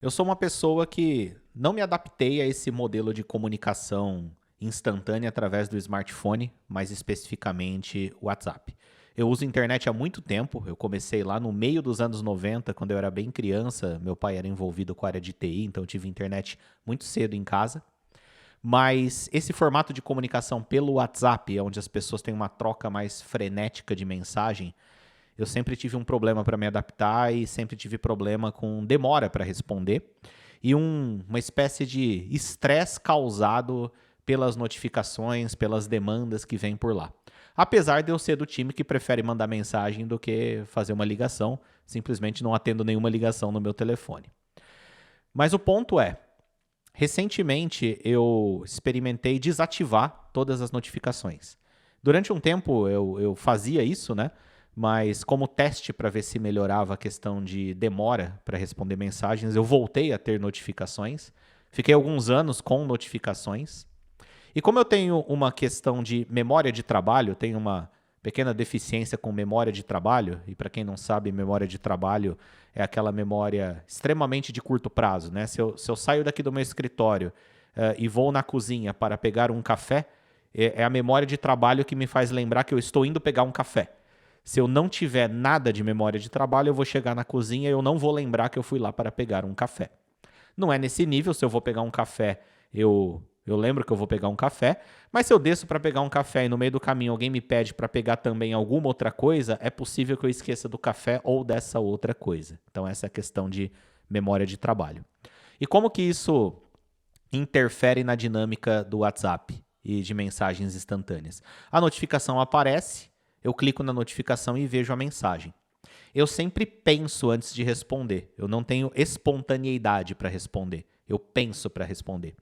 Eu sou uma pessoa que não me adaptei a esse modelo de comunicação instantânea através do smartphone, mais especificamente o WhatsApp. Eu uso internet há muito tempo, eu comecei lá no meio dos anos 90, quando eu era bem criança, meu pai era envolvido com a área de TI, então eu tive internet muito cedo em casa. Mas esse formato de comunicação pelo WhatsApp, onde as pessoas têm uma troca mais frenética de mensagem, eu sempre tive um problema para me adaptar e sempre tive problema com demora para responder e uma espécie de estresse causado pelas notificações, pelas demandas que vêm por lá. Apesar de eu ser do time que prefere mandar mensagem do que fazer uma ligação, simplesmente não atendo nenhuma ligação no meu telefone. Mas o ponto é, recentemente eu experimentei desativar todas as notificações. Durante um tempo eu fazia isso, né? Mas como teste para ver se melhorava a questão de demora para responder mensagens, eu voltei a ter notificações. Fiquei alguns anos com notificações. E como eu tenho uma questão de memória de trabalho, tenho uma pequena deficiência com memória de trabalho, e para quem não sabe, memória de trabalho é aquela memória extremamente de curto prazo, né? Se eu saio daqui do meu escritório e vou na cozinha para pegar um café, é a memória de trabalho que me faz lembrar que eu estou indo pegar um café. Se eu não tiver nada de memória de trabalho, eu vou chegar na cozinha e eu não vou lembrar que eu fui lá para pegar um café. Não é nesse nível, se eu vou pegar um café, eu lembro que eu vou pegar um café, mas se eu desço para pegar um café e no meio do caminho alguém me pede para pegar também alguma outra coisa, é possível que eu esqueça do café ou dessa outra coisa. Então essa é a questão de memória de trabalho. E como que isso interfere na dinâmica do WhatsApp e de mensagens instantâneas? A notificação aparece, eu clico na notificação e vejo a mensagem. Eu sempre penso antes de responder. Eu não tenho espontaneidade para responder. Eu penso para responder.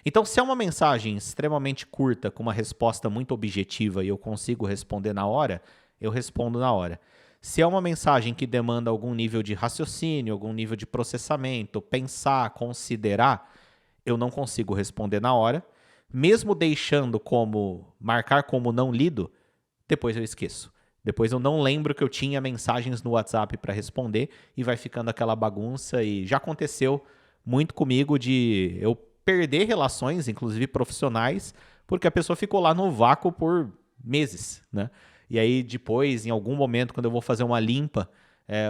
Então, se é uma mensagem extremamente curta, com uma resposta muito objetiva e eu consigo responder na hora, eu respondo na hora. Se é uma mensagem que demanda algum nível de raciocínio, algum nível de processamento, pensar, considerar, eu não consigo responder na hora. Mesmo deixando como marcar como não lido, depois eu esqueço. Depois eu não lembro que eu tinha mensagens no WhatsApp para responder e vai ficando aquela bagunça. E já aconteceu muito comigo de eu perder relações, inclusive profissionais, porque a pessoa ficou lá no vácuo por meses, né? E aí depois, em algum momento, quando eu vou fazer uma limpa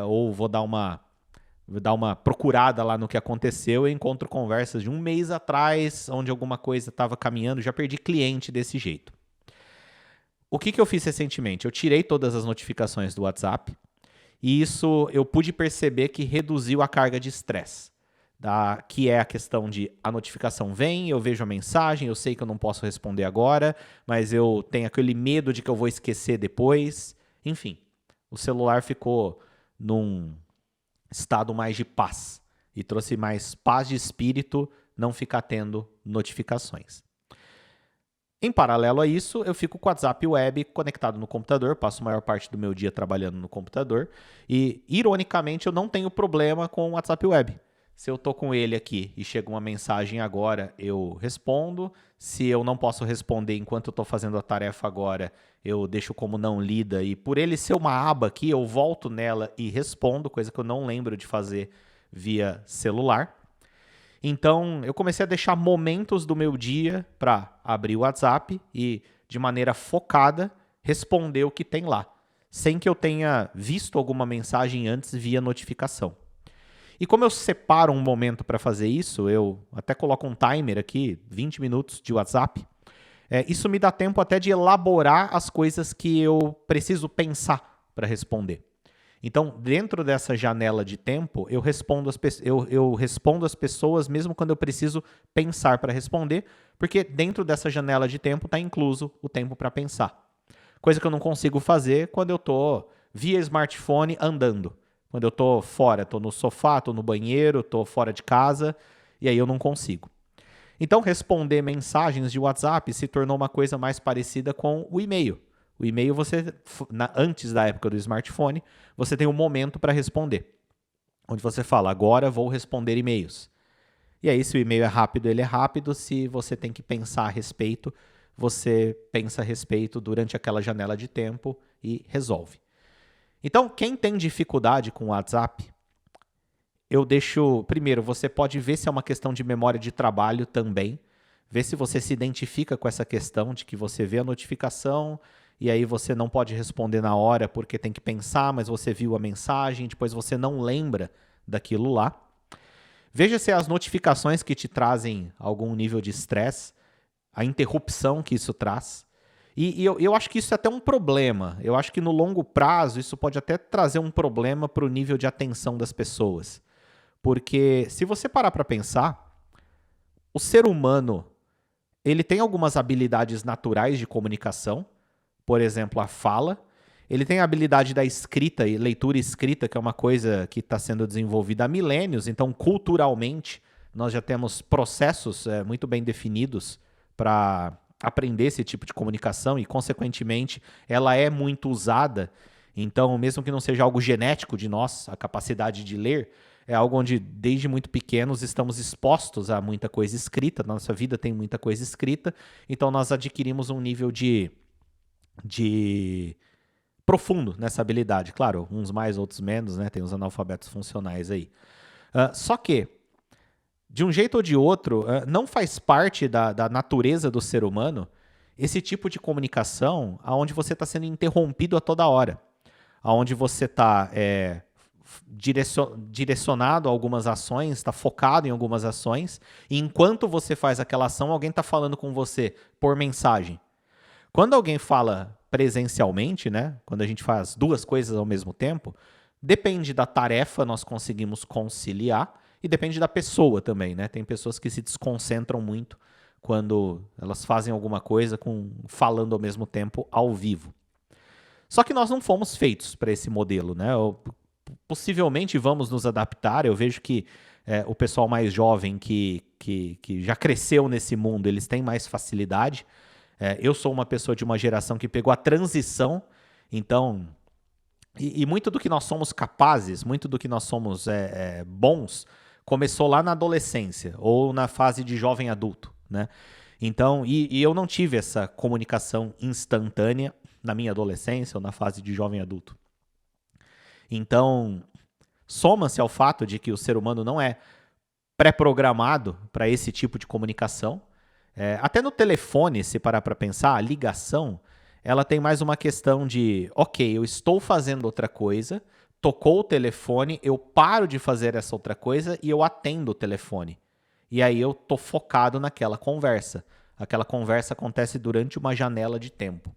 ou vou dar uma procurada lá no que aconteceu, eu encontro conversas de um mês atrás, onde alguma coisa estava caminhando, já perdi cliente desse jeito. O que eu fiz recentemente? Eu tirei todas as notificações do WhatsApp e isso eu pude perceber que reduziu a carga de estresse. Que é a questão de a notificação vem, eu vejo a mensagem, eu sei que eu não posso responder agora, mas eu tenho aquele medo de que eu vou esquecer depois. Enfim, o celular ficou num estado mais de paz e trouxe mais paz de espírito não ficar tendo notificações. Em paralelo a isso, eu fico com o WhatsApp Web conectado no computador, passo a maior parte do meu dia trabalhando no computador e, ironicamente, eu não tenho problema com o WhatsApp Web. Se eu tô com ele aqui e chega uma mensagem agora, eu respondo. Se eu não posso responder enquanto eu estou fazendo a tarefa agora, eu deixo como não lida e por ele ser uma aba aqui, eu volto nela e respondo, coisa que eu não lembro de fazer via celular. Então, eu comecei a deixar momentos do meu dia para abrir o WhatsApp e, de maneira focada, responder o que tem lá, sem que eu tenha visto alguma mensagem antes via notificação. E como eu separo um momento para fazer isso, eu até coloco um timer aqui, 20 minutos de WhatsApp. Isso me dá tempo até de elaborar as coisas que eu preciso pensar para responder. Então, dentro dessa janela de tempo, eu respondo as pessoas mesmo quando eu preciso pensar para responder, porque dentro dessa janela de tempo está incluso o tempo para pensar. Coisa que eu não consigo fazer quando eu estou via smartphone andando. Quando eu estou fora, estou no sofá, estou no banheiro, estou fora de casa, e aí eu não consigo. Então, responder mensagens de WhatsApp se tornou uma coisa mais parecida com o e-mail. O e-mail, antes da época do smartphone, você tem um momento para responder. Onde você fala, agora vou responder e-mails. E aí, se o e-mail é rápido, ele é rápido. Se você tem que pensar a respeito, você pensa a respeito durante aquela janela de tempo e resolve. Então, quem tem dificuldade com o WhatsApp, eu deixo... Primeiro, você pode ver se é uma questão de memória de trabalho também. Ver se você se identifica com essa questão de que você vê a notificação e aí você não pode responder na hora porque tem que pensar, mas você viu a mensagem, depois você não lembra daquilo lá. Veja se as notificações que te trazem algum nível de estresse, a interrupção que isso traz. E eu acho que isso é até um problema. Eu acho que no longo prazo isso pode até trazer um problema para o nível de atenção das pessoas. Porque se você parar para pensar, o ser humano ele tem algumas habilidades naturais de comunicação, por exemplo, a fala. Ele tem a habilidade da escrita e leitura escrita, que é uma coisa que está sendo desenvolvida há milênios. Então, culturalmente, nós já temos processos muito bem definidos para aprender esse tipo de comunicação e, consequentemente, ela é muito usada. Então, mesmo que não seja algo genético de nós, a capacidade de ler, é algo onde, desde muito pequenos, estamos expostos a muita coisa escrita. Na nossa vida tem muita coisa escrita. Então, nós adquirimos um nível de profundo nessa habilidade. Claro, uns mais, outros menos, né? Tem os analfabetos funcionais aí. Só que, de um jeito ou de outro, não faz parte da natureza do ser humano esse tipo de comunicação onde você está sendo interrompido a toda hora. Onde você está direcionado a algumas ações, está focado em algumas ações, e enquanto você faz aquela ação, alguém está falando com você por mensagem. Quando alguém fala presencialmente, né, quando a gente faz duas coisas ao mesmo tempo, depende da tarefa, nós conseguimos conciliar, e depende da pessoa também, né? Tem pessoas que se desconcentram muito quando elas fazem alguma coisa falando ao mesmo tempo ao vivo. Só que nós não fomos feitos para esse modelo, né? Possivelmente vamos nos adaptar. Eu vejo que o pessoal mais jovem que já cresceu nesse mundo, eles têm mais facilidade. Eu sou uma pessoa de uma geração que pegou a transição, então... E muito do que nós somos capazes, muito do que nós somos bons, começou lá na adolescência ou na fase de jovem adulto, né? Então, e eu não tive essa comunicação instantânea na minha adolescência ou na fase de jovem adulto. Então, soma-se ao fato de que o ser humano não é pré-programado para esse tipo de comunicação. Até no telefone, se parar para pensar, a ligação, ela tem mais uma questão de, ok, eu estou fazendo outra coisa, tocou o telefone, eu paro de fazer essa outra coisa e eu atendo o telefone. E aí eu tô focado naquela conversa. Aquela conversa acontece durante uma janela de tempo.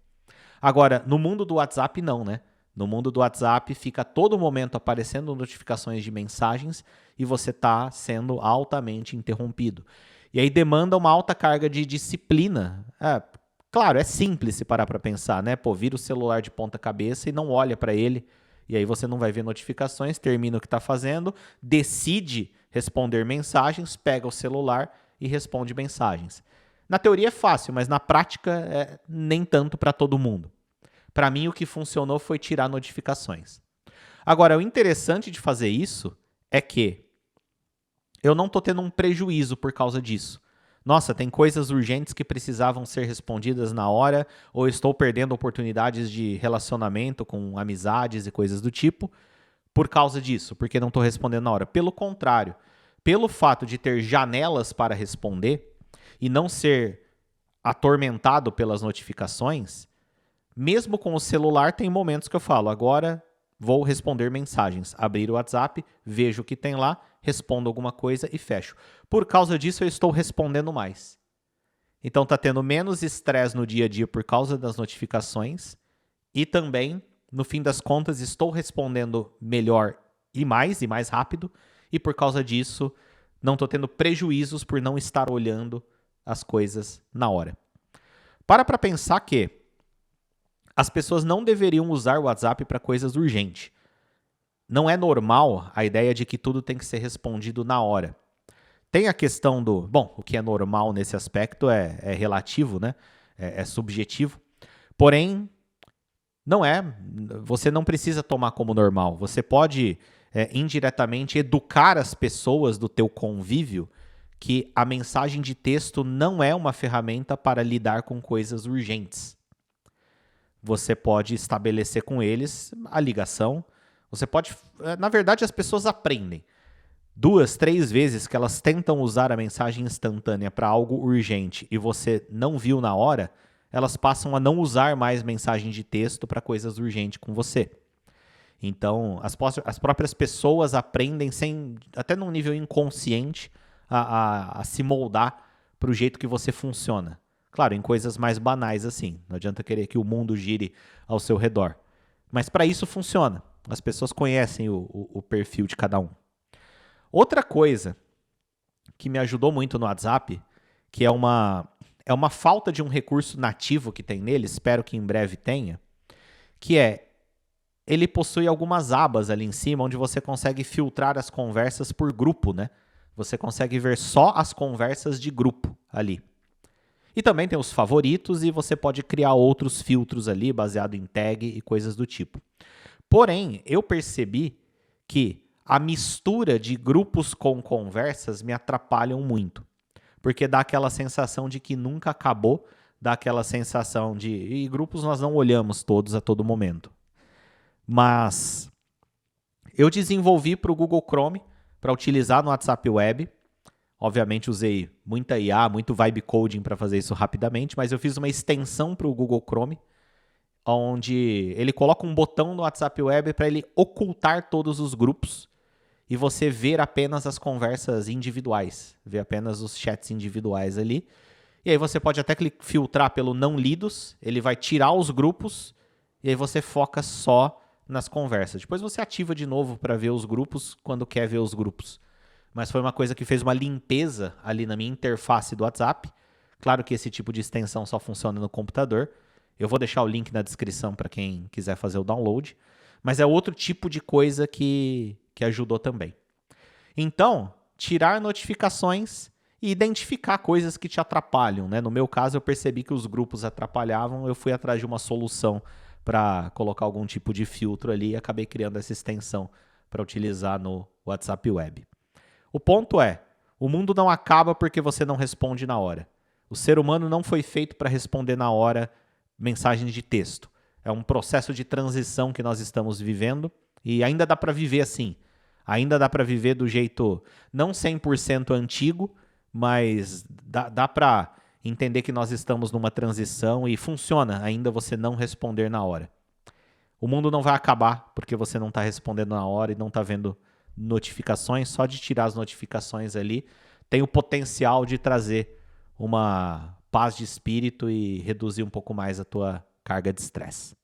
Agora, no mundo do WhatsApp, não, né? No mundo do WhatsApp, fica a todo momento aparecendo notificações de mensagens e você está sendo altamente interrompido. E aí demanda uma alta carga de disciplina. Claro, é simples se parar para pensar, né? Pô, vira o celular de ponta cabeça e não olha para ele. E aí você não vai ver notificações, termina o que está fazendo, decide responder mensagens, pega o celular e responde mensagens. Na teoria é fácil, mas na prática nem tanto para todo mundo. Para mim, o que funcionou foi tirar notificações. Agora, o interessante de fazer isso é que eu não estou tendo um prejuízo por causa disso. Nossa, tem coisas urgentes que precisavam ser respondidas na hora, ou estou perdendo oportunidades de relacionamento com amizades e coisas do tipo por causa disso, porque não estou respondendo na hora. Pelo contrário, pelo fato de ter janelas para responder e não ser atormentado pelas notificações, mesmo com o celular, tem momentos que eu falo, agora vou responder mensagens. Abrir o WhatsApp, vejo o que tem lá, respondo alguma coisa e fecho. Por causa disso, eu estou respondendo mais. Então, está tendo menos estresse no dia a dia por causa das notificações e também, no fim das contas, estou respondendo melhor e mais rápido e por causa disso, não estou tendo prejuízos por não estar olhando as coisas na hora. Para pensar que as pessoas não deveriam usar o WhatsApp para coisas urgentes. Não é normal a ideia de que tudo tem que ser respondido na hora. Tem a questão do... Bom, o que é normal nesse aspecto é relativo, né? É subjetivo. Porém, não é... Você não precisa tomar como normal. Você pode, indiretamente, educar as pessoas do teu convívio que a mensagem de texto não é uma ferramenta para lidar com coisas urgentes. Você pode estabelecer com eles a ligação. Você pode... Na verdade, as pessoas aprendem. 2, 3 vezes que elas tentam usar a mensagem instantânea para algo urgente e você não viu na hora, elas passam a não usar mais mensagem de texto para coisas urgentes com você. Então, as próprias pessoas aprendem, até num nível inconsciente, a se moldar para o jeito que você funciona. Claro, em coisas mais banais assim. Não adianta querer que o mundo gire ao seu redor. Mas para isso funciona. As pessoas conhecem o perfil de cada um. Outra coisa que me ajudou muito no WhatsApp, que é uma falta de um recurso nativo que tem nele, espero que em breve tenha, que é, ele possui algumas abas ali em cima, onde você consegue filtrar as conversas por grupo, né? Você consegue ver só as conversas de grupo ali. E também tem os favoritos e você pode criar outros filtros ali, baseado em tag e coisas do tipo. Porém, eu percebi que a mistura de grupos com conversas me atrapalham muito. Porque dá aquela sensação de que nunca acabou, dá aquela sensação de... E grupos nós não olhamos todos a todo momento. Mas eu desenvolvi para o Google Chrome para utilizar no WhatsApp Web. Obviamente usei muita IA, muito vibe coding para fazer isso rapidamente, mas eu fiz uma extensão para o Google Chrome, onde ele coloca um botão no WhatsApp Web para ele ocultar todos os grupos e você ver apenas as conversas individuais, ver apenas os chats individuais ali. E aí você pode até filtrar pelo não lidos, ele vai tirar os grupos e aí você foca só nas conversas. Depois você ativa de novo para ver os grupos quando quer ver os grupos. Mas foi uma coisa que fez uma limpeza ali na minha interface do WhatsApp. Claro que esse tipo de extensão só funciona no computador. Eu vou deixar o link na descrição para quem quiser fazer o download. Mas é outro tipo de coisa que ajudou também. Então, tirar notificações e identificar coisas que te atrapalham, né? No meu caso, eu percebi que os grupos atrapalhavam, eu fui atrás de uma solução para colocar algum tipo de filtro ali e acabei criando essa extensão para utilizar no WhatsApp Web. O ponto é, o mundo não acaba porque você não responde na hora. O ser humano não foi feito para responder na hora mensagens de texto. É um processo de transição que nós estamos vivendo e ainda dá para viver assim. Ainda dá para viver do jeito não 100% antigo, mas dá para entender que nós estamos numa transição e funciona ainda você não responder na hora. O mundo não vai acabar porque você não está respondendo na hora e não está vendo notificações. Só de tirar as notificações ali tem o potencial de trazer uma paz de espírito e reduzir um pouco mais a tua carga de estresse.